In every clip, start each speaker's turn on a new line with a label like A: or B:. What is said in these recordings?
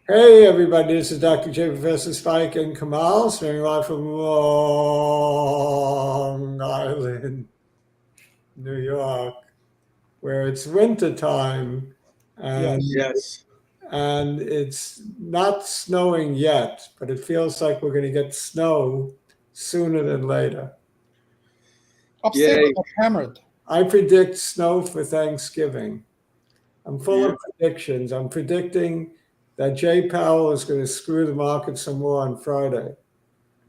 A: Hey everybody, this is Dr. J, Professor Spike and Kamal, streaming live from Long Island, New York, where it's winter time and
B: Yes.
C: Yes.
A: and it's not snowing yet, but it feels like we're going to get snow sooner than later.
B: Upstate
C: Yay.
B: got hammered.
A: I predict snow for Thanksgiving. I'm full
C: Yeah.
A: of predictions. I'm predicting that Jay Powell is going to screw the market some more on Friday.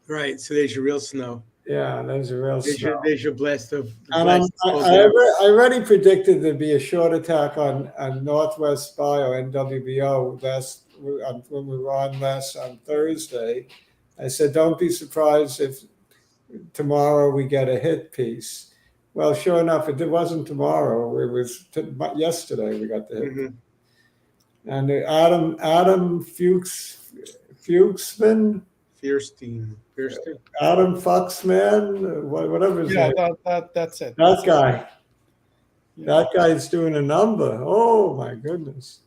C: Right. So there's your real snow.
A: Yeah, there's a real
C: There's
A: snow.
C: your blast of
A: And
C: blast of cold air.
A: I already predicted there'd be a short attack on Northwest Bio NWBO when we were on on Thursday. I said, don't be surprised if tomorrow we get a hit piece. Well, sure enough, it wasn't tomorrow. It was yesterday we got the hit.
C: Mhm.
A: And Adam Fuchsman,
C: Fierstein.
A: Adam Foxman, whatever his
B: Yeah,
A: name.
B: that's it.
A: That guy.
B: Yeah.
A: That guy's doing a number. Oh my goodness.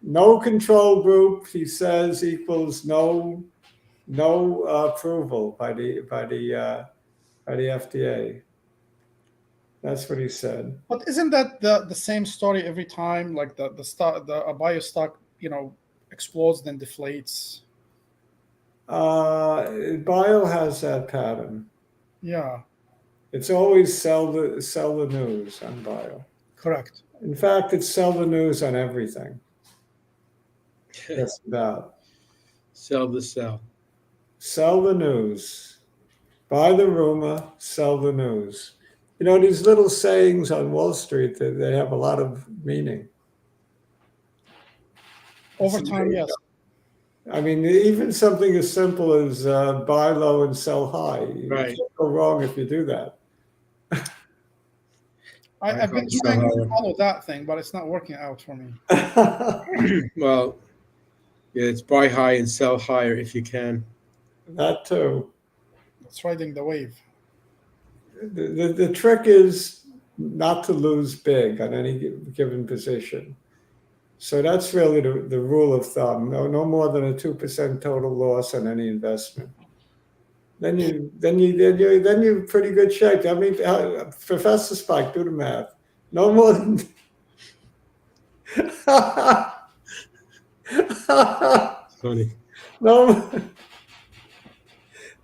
A: No control group, he says, equals no approval by the FDA. That's what he said.
B: But isn't that the same story every time? Like the stock, a bio stock, explodes then deflates.
A: Bio has that pattern.
B: Yeah,
A: It's always sell the news on bio.
B: correct.
A: In fact, it's sell the news on everything. Just about.
C: Sell the sell.
A: Sell the news. Buy the rumor, sell the news. You know, these little sayings on Wall Street, they have a lot of meaning.
B: Over time, yes.
A: I mean, even something as simple as buy low and sell high. You
C: Right.
A: can't go wrong if you do that.
B: I've been trying to follow that thing, but it's not working out for me.
C: Well, yeah, it's buy high and sell higher if you can.
A: That too.
B: It's riding the wave.
A: The trick is not to lose big on any given position. So that's really the rule of thumb. No more than a 2% total loss on any investment. Then you're in pretty good shape. I mean, Professor Spike, do the math. No more than
C: Funny.
A: no.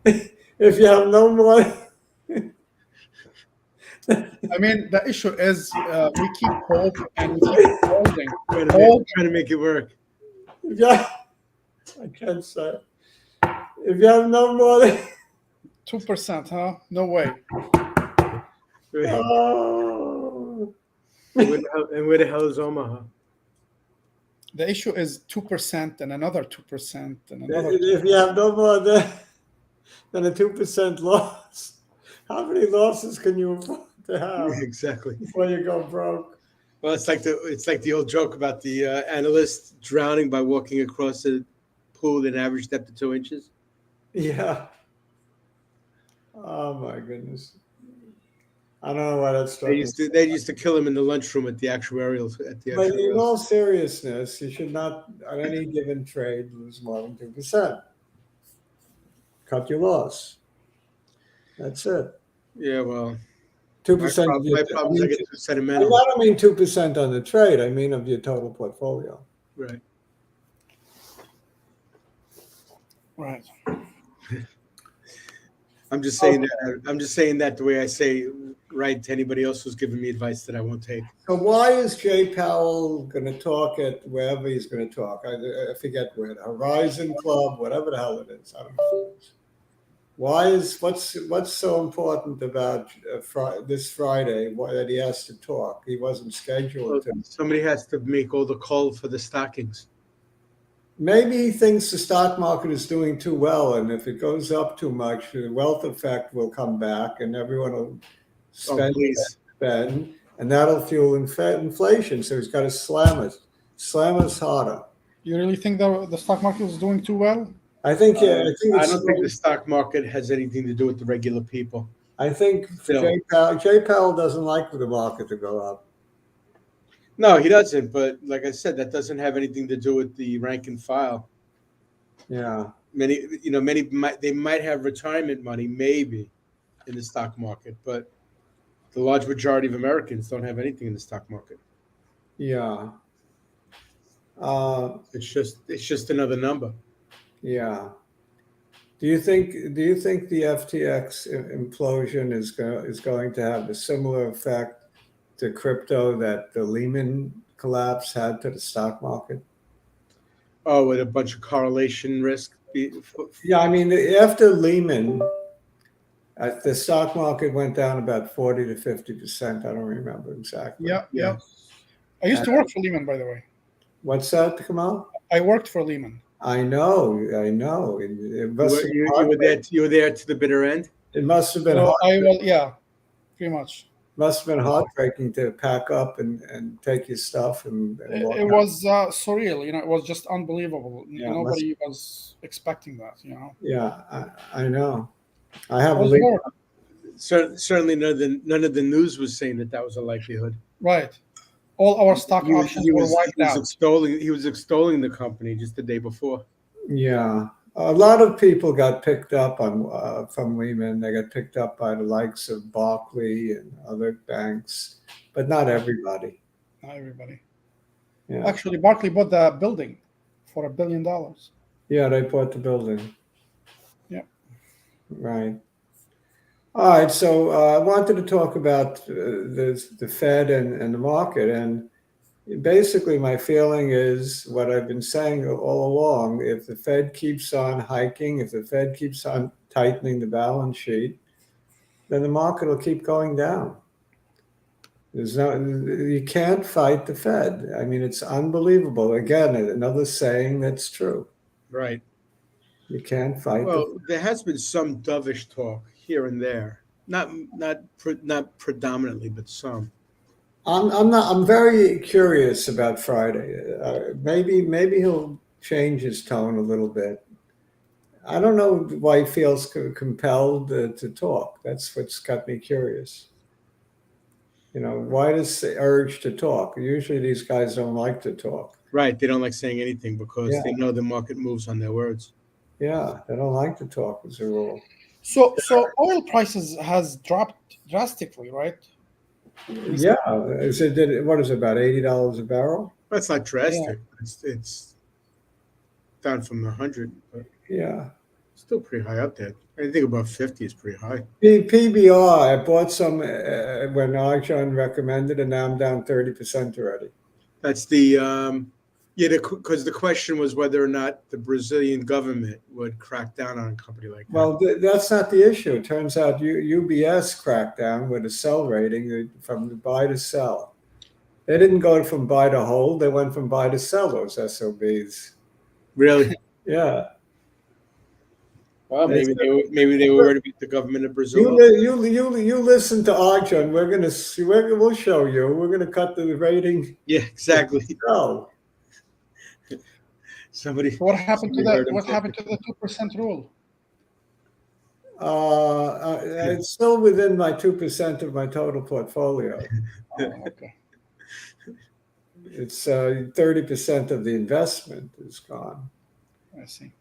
A: If you have no more.
B: I mean, the issue is we keep hope and we keep holding.
C: Trying to make it work.
A: Yeah, I can't say. If you have no more than
B: 2%, huh? No way.
A: oh.
C: And where the hell is Omaha?
B: The issue is 2% and another 2% and another.
A: If you have no more than a 2% loss, how many losses can you afford to have
C: Exactly.
A: before you go broke?
C: Well, it's like the old joke about the analyst drowning by walking across a pool at an average depth of 2 inches.
A: Yeah. Oh my goodness. I don't know why that's
C: They used to kill him in the lunchroom at the actuarial.
A: But in all seriousness, you should not, on any given trade, lose more than 2%. Cut your loss. That's it.
C: Yeah, well,
A: 2%.
C: my problem is I get too
A: I
C: sentimental.
A: don't mean 2% on the trade. I mean of your total portfolio.
C: Right.
B: Right.
C: I'm just saying that. I'm just saying that the way I say right to anybody else who's giving me advice that I won't take.
A: So why is Jay Powell going to talk at wherever he's going to talk? I forget where, the Horizon Club, whatever the hell it is. I don't know. What's so important about this Friday that he has to talk? He wasn't scheduled to.
C: Somebody has to make all the call for the stockings.
A: Maybe he thinks the stock market is doing too well, and if it goes up too much, the wealth effect will come back, and everyone will spend, and that'll fuel inflation. So he's got to slam us harder.
B: You really think the stock market is doing too well?
A: I think.
C: I don't think the stock market has anything to do with the regular people.
A: I think Jay Powell doesn't like the market to go up.
C: No, he doesn't. But like I said, that doesn't have anything to do with the rank and file.
A: Yeah.
C: They might have retirement money, maybe, in the stock market, but the large majority of Americans don't have anything in the stock market.
A: Yeah. Uh,
C: It's just another number.
A: yeah. Do you think the FTX implosion is going to have a similar effect to crypto that the Lehman collapse had to the stock market?
C: Oh, with a bunch of correlation risk.
A: Yeah, I mean, after Lehman, the stock market went down about 40 to 50%. I don't remember exactly.
B: Yeah,
C: Yeah.
B: yeah. I used to work for Lehman, by the way.
A: What's that, Kamal?
B: I worked for Lehman.
A: I know. It
C: You
A: must
C: were,
A: have been
C: you, you were there. You were there to the bitter end.
A: It must have been
B: So
A: hard.
B: yeah, pretty much.
A: Must have been heartbreaking to pack up and take your stuff and walk
B: It
A: out.
B: was surreal. It was just unbelievable.
A: Yeah,
B: Nobody was expecting that.
A: Yeah, I know. I have
B: It
A: a
B: was
A: link.
B: horrible.
C: Certainly, none of the news was saying that was a likelihood.
B: Right. All our stock
C: He was,
B: options
C: he
B: were
C: was,
B: wiped
C: he was
B: out.
C: extolling the company just the day before.
A: Yeah, a lot of people got picked up on from Lehman. They got picked up by the likes of Barclay and other banks, but not everybody.
B: Not everybody.
A: Yeah,
B: Actually, Barclay bought the building for $1 billion.
A: yeah, they bought the building.
B: Yep.
A: Right. All right. So I wanted to talk about the Fed and the market. And basically, my feeling is what I've been saying all along. If the Fed keeps on hiking, if the Fed keeps on tightening the balance sheet, then the market will keep going down. You can't fight the Fed. I mean, it's unbelievable. Again, another saying that's true.
C: Right.
A: You can't fight the
C: Well, there has been some dovish talk here and there. Not predominantly, but some.
A: I'm very curious about Friday. Maybe he'll change his tone a little bit. I don't know why he feels compelled to talk. That's what's got me curious. Why does the urge to talk? Usually these guys don't like to talk.
C: Right. They don't like saying anything because
A: Yeah.
C: they know the market moves on their words.
A: Yeah, they don't like to talk as a rule.
B: So oil prices has dropped drastically, right?
A: Yeah, what is it, about $80 a barrel?
C: That's not drastic. It's down from 100, but
A: Yeah.
C: still pretty high up there. Anything above 50 is pretty high.
A: PBR, I bought some when Arjan recommended, and now I'm down 30% already.
C: That's because the question was whether or not the Brazilian government would crack down on a company like that.
A: Well, that's not the issue. It turns out UBS cracked down with a sell rating from buy to sell. They didn't go from buy to hold. They went from buy to sell, those SOBs.
C: Really?
A: Yeah.
C: Well, maybe they were worried about the government of Brazil.
A: You listen to Arjan. We're gonna see. We'll show you. We're gonna cut the rating.
C: Yeah, exactly.
A: No.
B: What happened to that?
C: heard him
B: What
C: talk.
B: happened to the 2% rule?
A: It's still within my 2% of my total portfolio.
B: Oh, okay.
A: It's 30% of the investment is gone.
B: I see.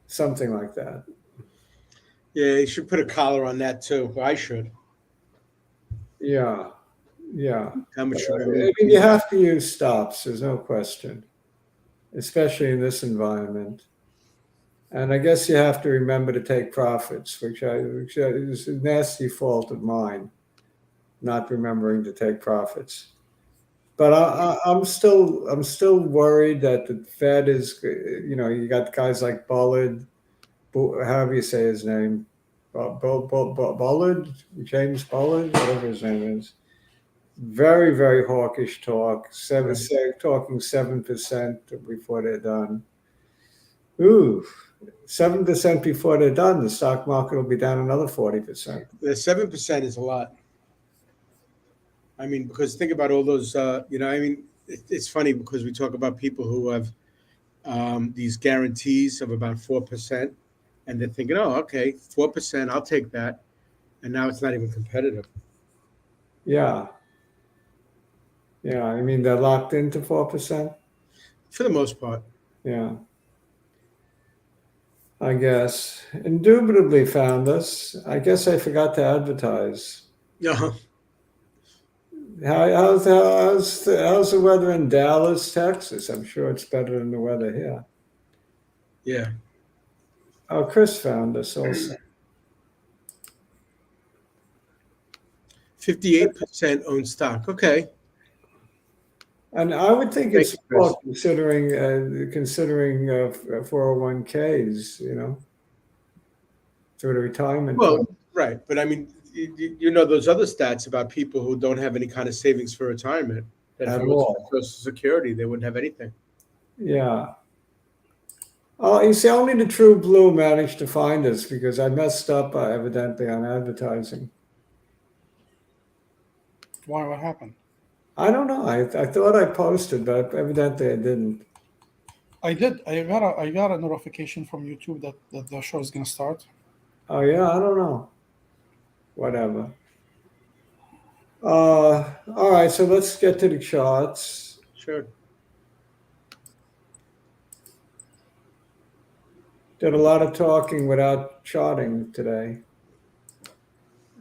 A: Something like that.
C: Yeah, you should put a collar on that too. I should.
A: Yeah. Yeah.
C: How much
A: I
C: should
A: mean, you have to use stops. There's no question, especially in this environment. And I guess you have to remember to take profits, which is a nasty fault of mine, not remembering to take profits. But I'm still worried that the Fed is, you got guys like Bullard, however you say his name, Bullard, James Bullard, whatever his name is. Very, very hawkish talk. Talking 7% before they're done. Ooh, 7% before they're done, the stock market will be down another 40%.
C: The 7% is a lot. I mean, because think about all those. It's funny because we talk about people who have these guarantees of about 4%, and they're thinking, "Oh, okay, 4%, I'll take that," and now it's not even competitive.
A: Yeah. Yeah, I mean, they're locked into 4%.
C: for the most part.
A: Yeah, I guess. Indubitably found us. I guess I forgot to advertise.
C: Yeah.
A: How's the weather in Dallas, Texas? I'm sure it's better than the weather here.
C: Yeah.
A: Oh, Chris found us also.
C: 58% own stock. Okay.
A: And I would think
C: Thank
A: it's
C: you, Chris.
A: small considering 401ks, through the retirement
C: Well,
A: fund.
C: right. But I mean, you know those other stats about people who don't have any kind of savings for retirement, that if
A: At
C: it was
A: all.
C: for Social Security, they wouldn't have anything.
A: Yeah. Oh, you see, only the true blue managed to find us because I messed up evidently on advertising.
B: Why? What happened?
A: I don't know. I thought I posted, but evidently I didn't.
B: I did. I got a notification from YouTube that the show is gonna start.
A: Oh yeah, I don't know. Whatever. All right, so let's get to the charts.
C: Sure.
A: Did a lot of talking without charting today.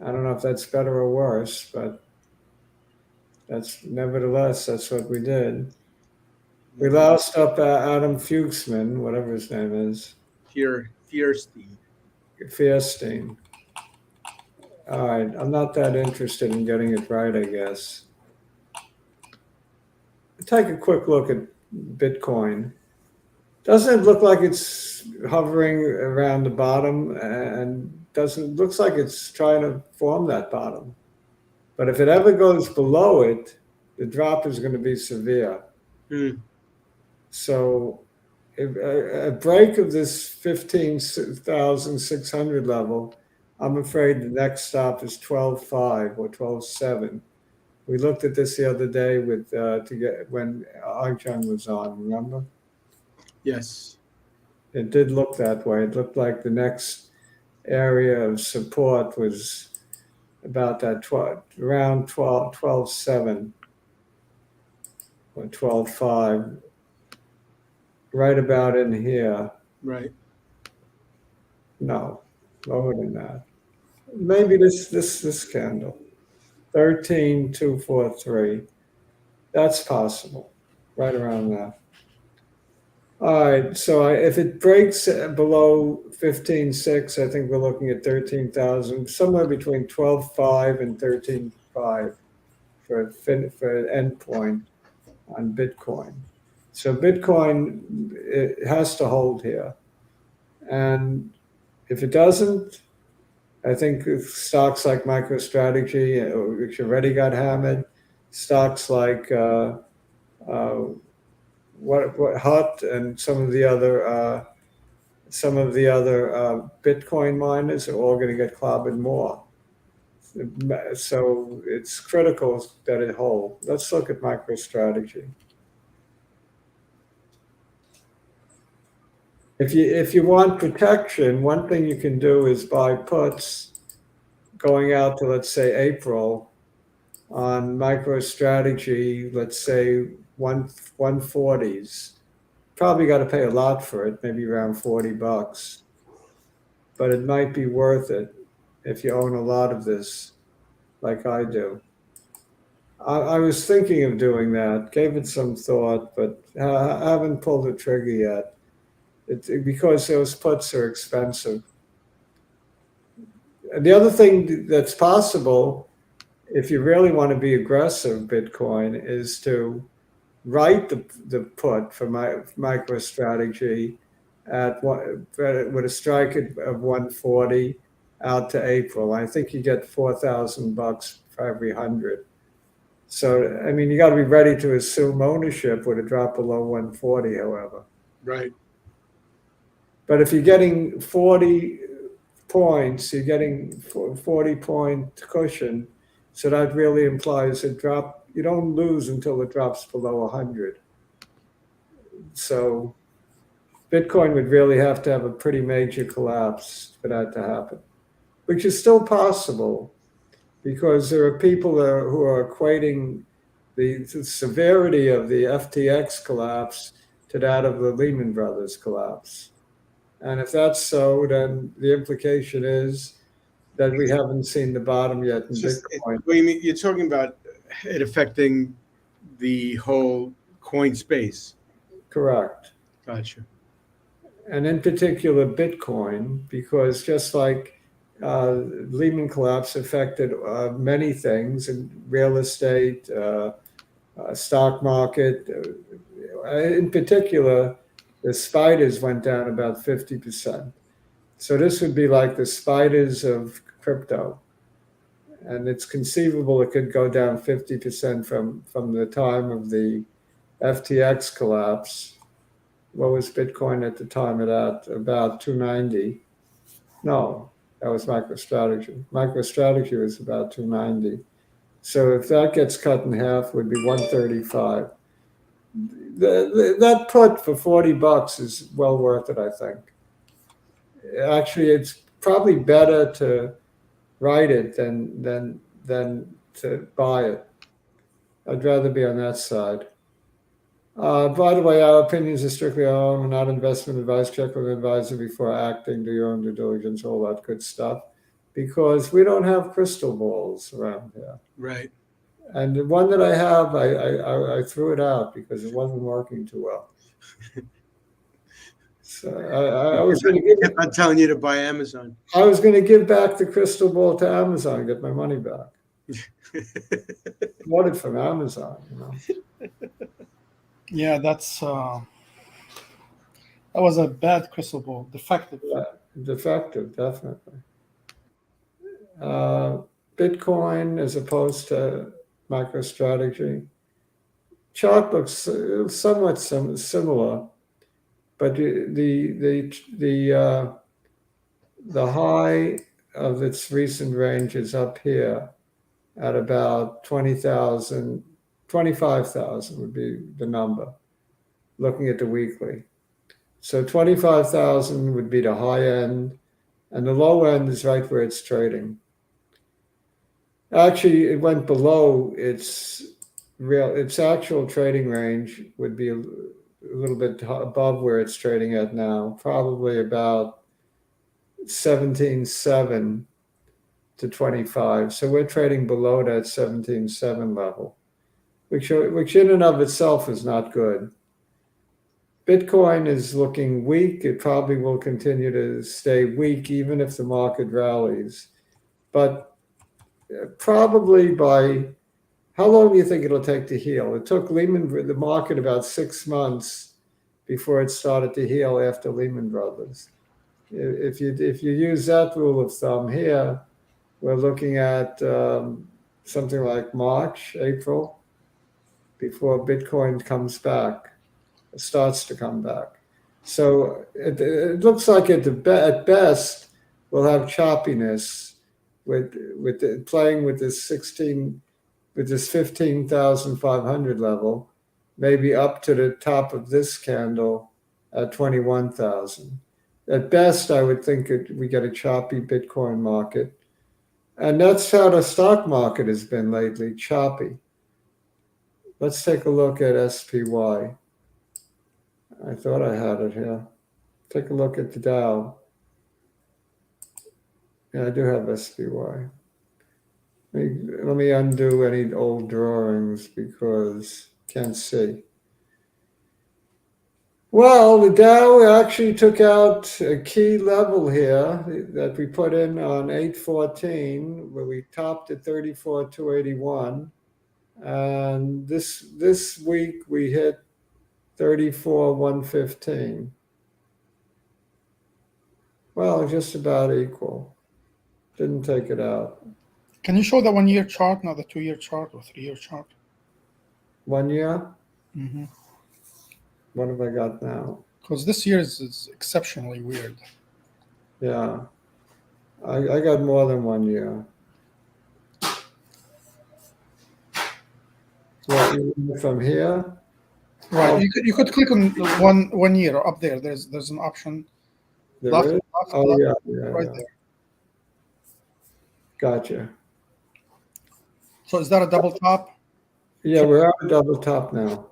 A: I don't know if that's better or worse, but that's what we did. We lost up Adam Fuchsman, whatever his name is,
C: Fierstein.
A: Fierstein. All right, I'm not that interested in getting it right, I guess. Take a quick look at Bitcoin. Doesn't it look like it's hovering around the bottom and looks like it's trying to form that bottom. But if it ever goes below it, the drop is going to be severe.
C: Hmm.
A: So a break of this 15,600 level, I'm afraid the next stop is 12.5 or 12.7. We looked at this the other day with when Arjun was on, remember?
C: Yes.
A: It did look that way. It looked like the next area of support was about that around 12.7 or 12.5, right about in here.
C: Right.
A: No, lower than that. Maybe this candle, 13,243. That's possible, right around that. All right, so if it breaks below 15.6, I think we're looking at 13,000, somewhere between 12.5 and 13.5 for an endpoint on Bitcoin. So Bitcoin, it has to hold here. And if it doesn't, I think stocks like MicroStrategy, which already got hammered, stocks like what Hut and some of the other Bitcoin miners are all going to get clobbered more. So it's critical that it hold. Let's look at MicroStrategy. If you want protection, one thing you can do is buy puts going out to, let's say, April on MicroStrategy, let's say 140s. Probably got to pay a lot for it, maybe around $40, but it might be worth it if you own a lot of this, like I do. I was thinking of doing that, gave it some thought, but I haven't pulled the trigger yet. Because those puts are expensive. And the other thing that's possible, if you really want to be aggressive, Bitcoin, is to write the put for MicroStrategy with a strike of 140 out to April. I think you get $4,000 for every 100. So I mean, you got to be ready to assume ownership with a drop below 140. However,
C: Right.
A: but if you're getting 40 points, you're getting 40-point cushion. So that really implies a drop. You don't lose until it drops below 100. So Bitcoin would really have to have a pretty major collapse for that to happen, which is still possible because there are people who are equating the severity of the FTX collapse to that of the Lehman Brothers collapse. And if that's so, then the implication is that we haven't seen the bottom yet in Bitcoin.
C: What do you mean? You're talking about it affecting the whole coin space.
A: Correct.
C: Gotcha.
A: And in particular, Bitcoin, because just like Lehman collapse affected many things in real estate, stock market. In particular, the spiders went down about 50%. So this would be like the spiders of crypto. And it's conceivable it could go down 50% from the time of the FTX collapse. What was Bitcoin at the time of that? About 290. No, that was MicroStrategy. MicroStrategy was about 290. So if that gets cut in half, it would be 135. That put for $40 is well worth it, I think. Actually, it's probably better to write it than to buy it. I'd rather be on that side. By the way, our opinions are strictly our own. We're not investment advice. Check with an advisor before acting. Do your own due diligence, all that good stuff. Because we don't have crystal balls around here.
C: Right.
A: And the one that I have, I threw it out because it wasn't working too well. So I was going to give.
C: I'm telling you to buy Amazon.
A: I was going to give back the crystal ball to Amazon and get my money back. Bought it from Amazon, you know.
B: Yeah, that was a bad crystal ball, defective.
A: Defective, definitely. Bitcoin as opposed to MicroStrategy. Chart looks somewhat similar, but the high of its recent range is up here at about 20,000, 25,000 would be the number, looking at the weekly. So 25,000 would be the high end, and the low end is right where it's trading. Actually, it went below its actual trading range would be a little bit above where it's trading at now, probably about 17.7 to 25. So we're trading below that 17.7 level, which in and of itself is not good. Bitcoin is looking weak. It probably will continue to stay weak even if the market rallies. But probably by how long do you think it'll take to heal? It took the market about 6 months before it started to heal after Lehman Brothers. If you use that rule of thumb here, we're looking at something like March, April, before Bitcoin comes back, starts to come back. So it looks like at best we'll have choppiness with playing with this 15,500 level, maybe up to the top of this candle at 21,000. At best, I would think we get a choppy Bitcoin market. And that's how the stock market has been lately, choppy. Let's take a look at SPY. I thought I had it here. Take a look at the Dow. Yeah, I do have SPY. Let me undo any old drawings because can't see. Well, the Dow actually took out a key level here that we put in on 8/14, where we topped at 34,281. And this week we hit 34,115. Well, just about equal. Didn't take it out.
B: Can you show the 1 year chart, not the 2 year chart or 3 year chart?
A: 1 year?
B: Mm-hmm.
A: What have I got now?
B: Because this year is exceptionally weird.
A: Yeah. I got more than 1 year. What, you mean from here?
B: Right.
A: Oh.
B: You could click on one year up there. There's an option.
A: There
B: Left,
A: is?
B: left,
A: Oh,
B: left,
A: yeah,
B: right
A: yeah.
B: there.
A: Gotcha.
B: So is that a double top?
A: Yeah, we're at a double top now.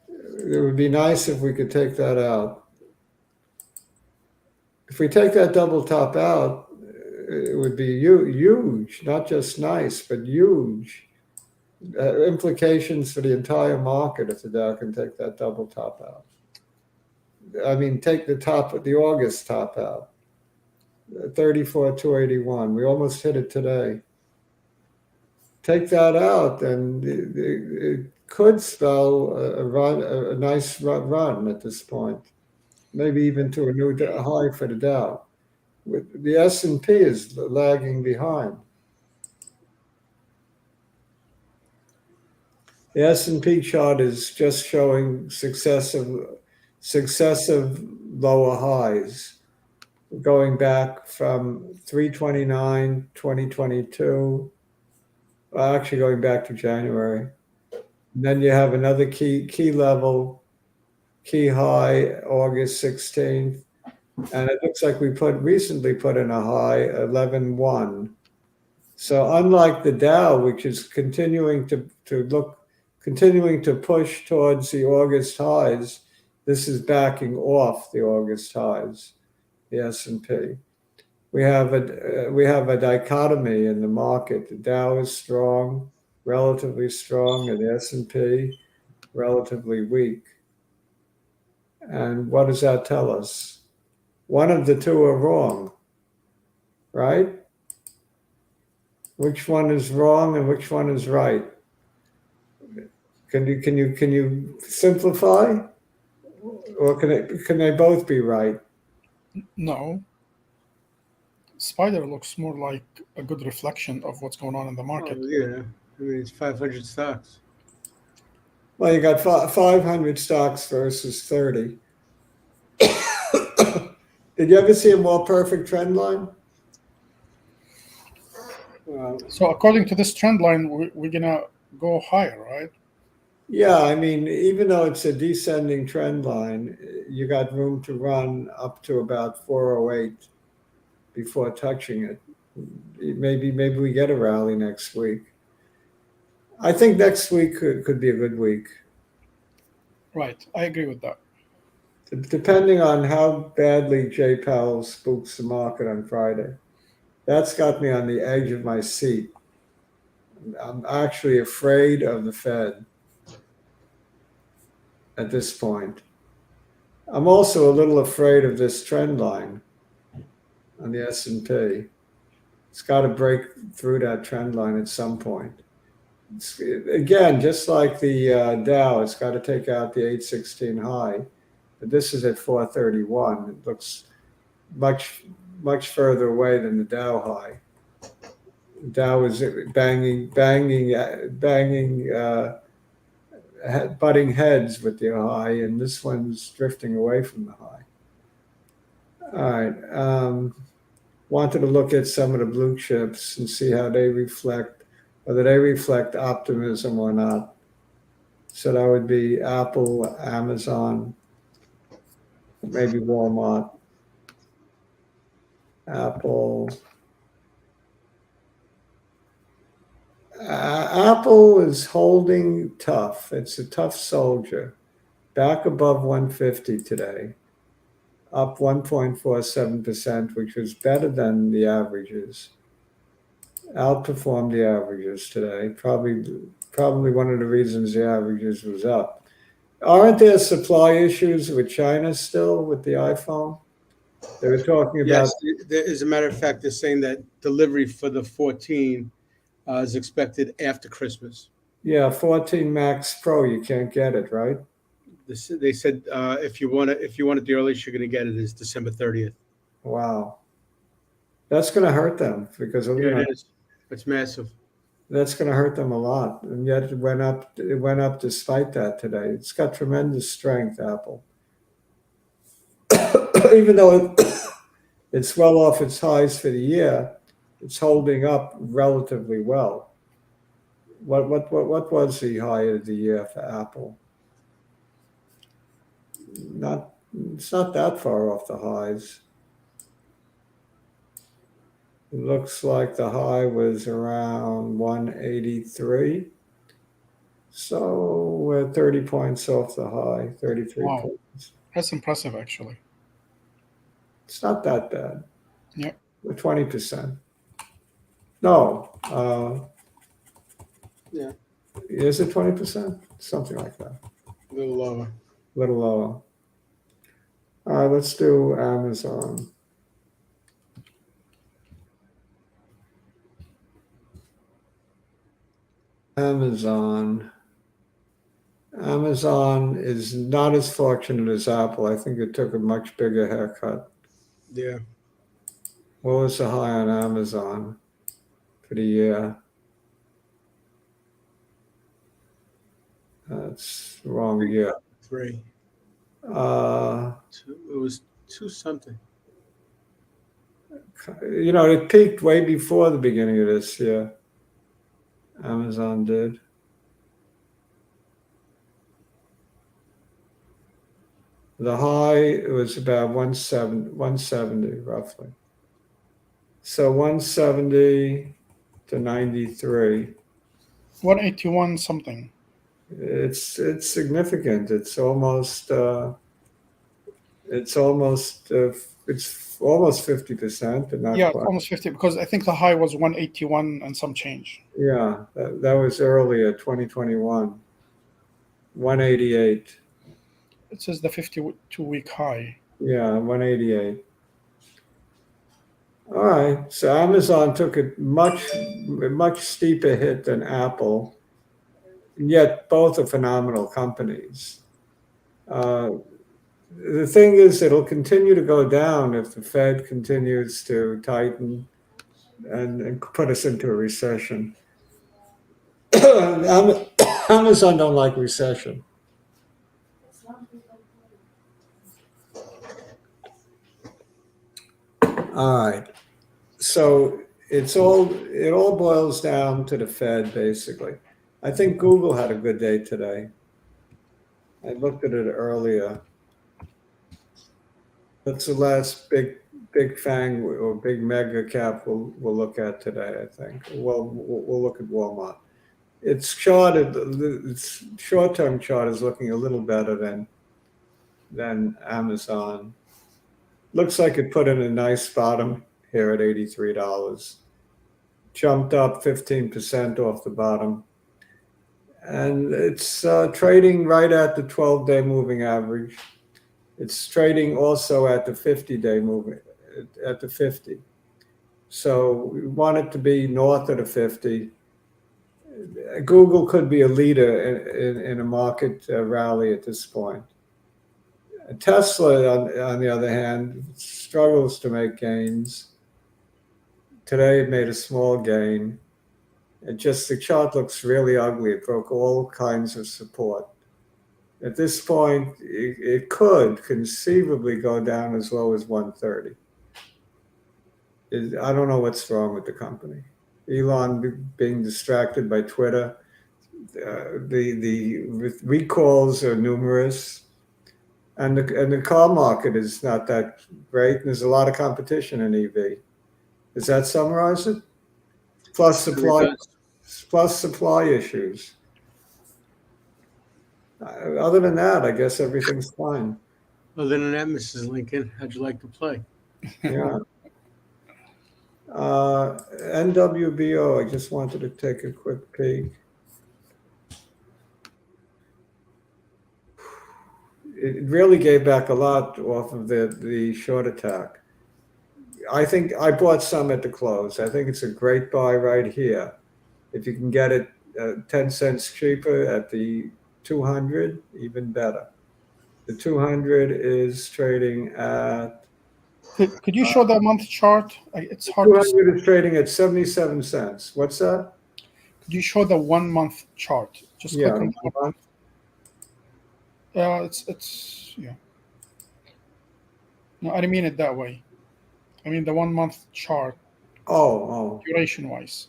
A: It would be nice if we could take that out. If we take that double top out, it would be huge, not just nice, but huge implications for the entire market if the Dow can take that double top out. I mean, take the August top out, 34,281. We almost hit it today. Take that out, and it could spell a nice run at this point, maybe even to a new high for the Dow. The S&P is lagging behind. The S&P chart is just showing successive lower highs going back from 329, 2022, actually going back to January. And then you have another key level, key high, August 16th. And it looks like we recently put in a high, 11.1. So unlike the Dow, which is continuing to push towards the August highs, this is backing off the August highs, the S&P. We have a dichotomy in the market. The Dow is strong, relatively strong, and the S&P relatively weak. And what does that tell us? One of the two are wrong, right? Which one is wrong and which one is right? Can you simplify, or can they both be right?
B: No. Spider looks more like a good reflection of what's going on in the market.
C: Oh, yeah, I mean it's 500 stocks.
A: Well, you got 500 stocks versus 30. Did you ever see a more perfect trend line?
B: So according to this trend line, we're gonna go higher, right?
A: Yeah, I mean, even though it's a descending trend line, you got room to run up to about 408 before touching it. Maybe we get a rally next week. I think next week could be a good week.
B: Right, I agree with that.
A: Depending on how badly Jay Powell spooks the market on Friday. That's got me on the edge of my seat. I'm actually afraid of the Fed at this point. I'm also a little afraid of this trend line on the S&P. It's got to break through that trend line at some point. Again, just like the Dow, it's got to take out the 816 high. But this is at 431. It looks much further away than the Dow high. The Dow is banging, butting heads with the high, and this one's drifting away from the high. All right. Wanted to look at some of the blue chips and see how they reflect, whether they reflect optimism or not. So that would be Apple, Amazon, maybe Walmart. Apple. Apple is holding tough. It's a tough soldier. Back above 150 today. Up 1.47%, which was better than the averages. Outperformed the averages today. Probably one of the reasons the averages was up. Aren't there supply issues with China still with the iPhone? They were talking about.
C: Yes, as a matter of fact, they're saying that delivery for the 14 is expected after Christmas.
A: Yeah, 14 Max Pro, you can't get it, right?
C: They said if you want it the earliest you're going to get it is December 30th.
A: Wow, that's going to hurt them because
C: Yeah, it is. It's massive.
A: That's going to hurt them a lot, and yet it went up. It went up despite that today. It's got tremendous strength, Apple. Even though it's well off its highs for the year, it's holding up relatively well. What was the high of the year for Apple? It's not that far off the highs. It looks like the high was around 183. So we're 30 points off the high, 33
B: Wow.
A: points.
B: That's impressive, actually.
A: It's not that bad.
B: Yep.
A: We're 20%. No,
C: Yeah,
A: is it 20%? Something like that.
C: a little lower.
A: A little lower. All right, let's do Amazon. Amazon. Amazon is not as fortunate as Apple. I think it took a much bigger haircut.
C: Yeah.
A: What was the high on Amazon for the year? That's the wrong year.
C: 3.
A: Uh,
C: It was 2 something.
A: it peaked way before the beginning of this year. Amazon did. The high was about 170 roughly. So 170 to 93.
B: 181 something.
A: It's significant. It's almost 50%, but not
B: Yeah,
A: quite.
B: almost 50, because I think the high was 181 and some change.
A: Yeah, that was earlier, 2021. 188.
B: It says the 52-week high.
A: Yeah, 188. All right. So Amazon took a much steeper hit than Apple, and yet both are phenomenal companies. The thing is, it'll continue to go down if the Fed continues to tighten and put us into a recession. Amazon don't like recession. All right. So it all boils down to the Fed, basically. I think Google had a good day today. I looked at it earlier. That's the last big fang or big mega cap we'll look at today, I think. Well, we'll look at Walmart. Its short-term chart is looking a little better than Amazon. Looks like it put in a nice bottom here at $83. Jumped up 15% off the bottom. And it's trading right at the 12-day moving average. It's trading also at the 50-day moving, at the 50. So we want it to be north of the 50. Google could be a leader in a market rally at this point. Tesla, on the other hand, struggles to make gains. Today it made a small gain. The chart looks really ugly. It broke all kinds of support. At this point, it could conceivably go down as low as 130. I don't know what's wrong with the company. Elon being distracted by Twitter. The recalls are numerous, and the car market is not that great. And there's a lot of competition in EV. Does that summarize it? Plus supply issues. Other than that, I guess everything's fine.
C: Other than that, Mrs. Lincoln, how'd you like to play?
A: Yeah. NWBO, I just wanted to take a quick peek. It really gave back a lot off of the short attack. I think I bought some at the close. I think it's a great buy right here. If you can get it 10 cents cheaper at the 200, even better. The 200 is trading at.
B: Could you show the month chart? It's hard to see.
A: 200 is trading at 77 cents. What's that?
B: Could you show the 1 month chart? Just
A: Yeah.
B: click on 1 month. It's yeah. No, I didn't mean it that way. I mean the 1 month chart,
A: Oh.
B: duration wise.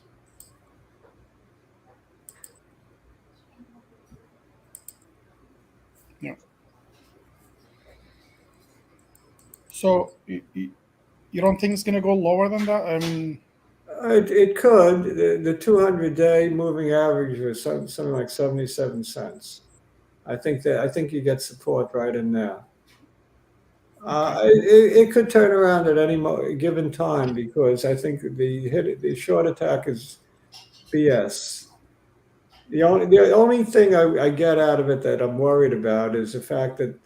B: Yeah. So you don't think it's gonna go lower than that? I mean,
A: It could. The 200-day moving average was something like 77 cents. I think you get support right in there. It could turn around at any given time because I think the short attack is BS. The only thing I get out of it that I'm worried about is the fact that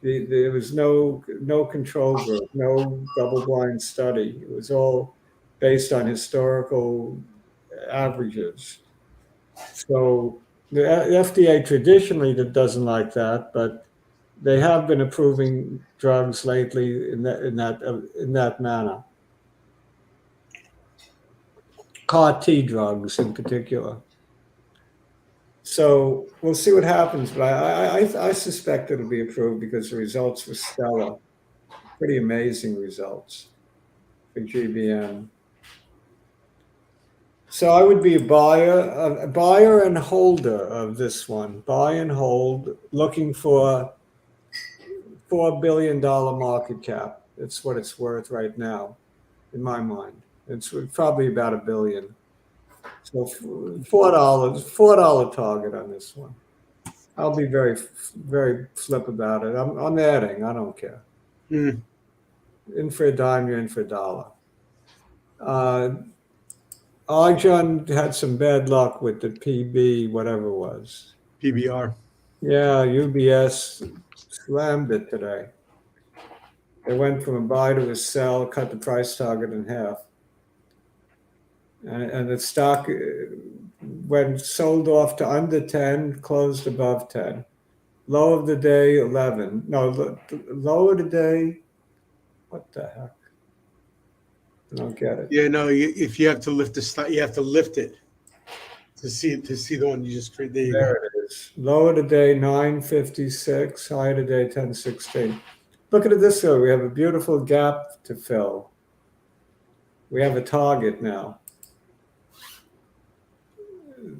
A: there was no control group, no double-blind study. It was all based on historical averages. So the FDA traditionally doesn't like that, but they have been approving drugs lately in that manner. CAR T drugs in particular. So we'll see what happens, but I suspect it'll be approved because the results were stellar, pretty amazing results for GBM. So I would be a buyer and holder of this one. Buy and hold, looking for $4 billion market cap. That's what it's worth right now, in my mind. It's probably about $1 billion. So $4 target on this one. I'll be very, very flip about it. I'm adding. I don't care.
C: Mm.
A: In for a dime, you're in for a dollar. Arjun had some bad luck with the PB, whatever it was.
C: PBR.
A: Yeah, UBS slammed it today. They went from a buy to a sell, cut the price target in half. And the stock, when sold off to under 10, closed above 10. Low of the day, 11. No, low of the day, what the heck? I don't get it.
C: Yeah, no. If you have to lift the stock, you have to lift it to see the one you just created. There you
A: There
C: go.
A: it is. Low of the day, 956. High of the day, 1016. Look at it this way. We have a beautiful gap to fill. We have a target now.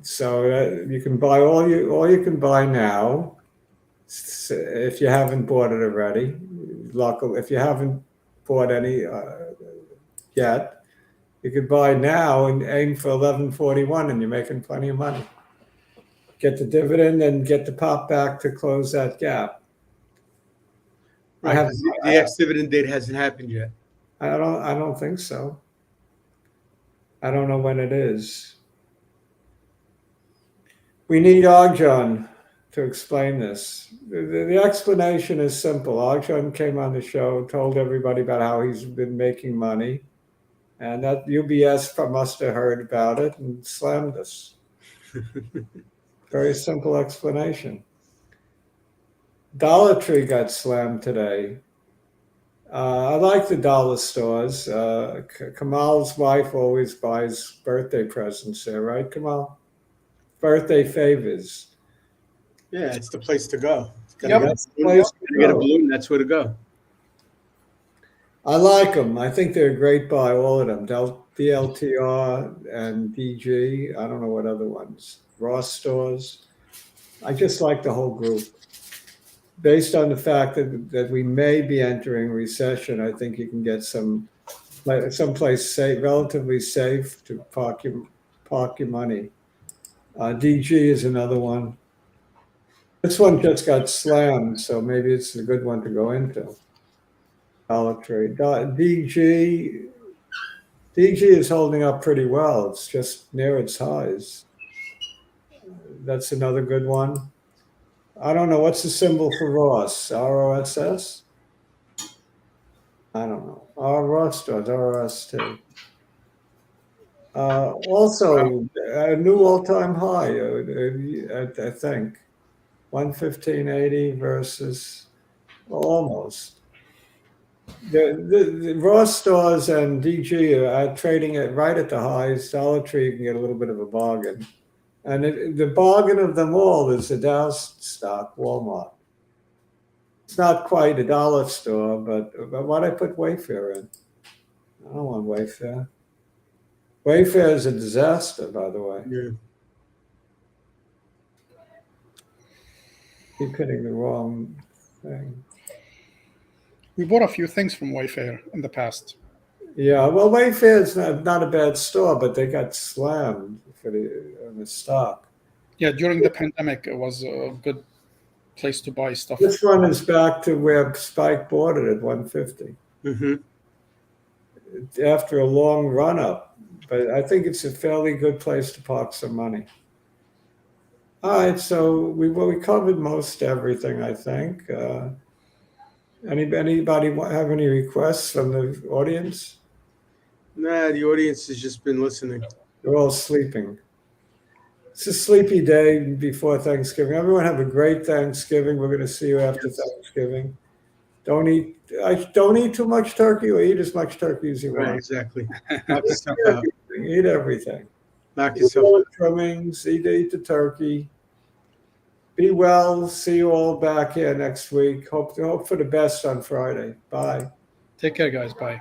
A: So you can buy all you can buy now. If you haven't bought it already, luckily, if you haven't bought any yet, you could buy now and aim for 1141, and you're making plenty of money. Get the dividend and get the pop back to close that gap.
C: Right. The ex-dividend date hasn't happened yet.
A: I don't think so. I don't know when it is. We need Arjun to explain this. The explanation is simple. Arjun came on the show, told everybody about how he's been making money, and that UBS must have heard about it and slammed us. Very simple explanation. Dollar Tree got slammed today. I like the dollar stores. Kamal's wife always buys birthday presents there, right, Kamal? Birthday favors.
C: Yeah, it's the place to go.
B: Yep.
A: That's the place to
C: Get a
A: go.
C: balloon. That's where to go.
A: I like them. I think they're a great buy, all of them. DLTR and DG. I don't know what other ones. Ross stores. I just like the whole group. Based on the fact that we may be entering recession, I think you can get someplace safe, relatively safe to park your money. DG is another one. This one just got slammed, so maybe it's a good one to go into. Dollar Tree. DG is holding up pretty well. It's just near its highs. That's another good one. I don't know. What's the symbol for Ross? ROSS? I don't know. Ross does, ROST. Also, a new all-time high, I think. 115.80 versus almost. The Ross stores and DG are trading it right at the highs. Dollar Tree, you can get a little bit of a bargain. And the bargain of them all is the Dow stock, Walmart. It's not quite a dollar store, but why'd I put Wayfair in? I don't want Wayfair. Wayfair is a disaster, by the way.
C: Yeah.
A: Keep hitting the wrong thing.
B: We bought a few things from Wayfair in the past.
A: Yeah, well, Wayfair's not a bad store, but they got slammed on the stock.
B: Yeah, during the pandemic, it was a good place to buy stuff.
A: This one is back to where Spike bought it at 150
C: Mm-hmm.
A: after a long run up. But I think it's a fairly good place to park some money. All right, so we covered most everything, I think. Anybody have any requests from the audience?
C: Nah, the audience has just been listening.
A: They're all sleeping. It's a sleepy day before Thanksgiving. Everyone have a great Thanksgiving. We're going to see you after Thanksgiving. Don't eat too much turkey, or eat as much turkey as you
C: Right,
A: want.
C: exactly. Knock yourself
A: Eat
C: out.
A: everything. Eat everything.
C: Knock
A: Eat
C: yourself
A: all
C: out.
A: the trimmings. Eat the turkey. Be well. See you all back here next week. Hope for the best on Friday. Bye.
B: Take care, guys. Bye.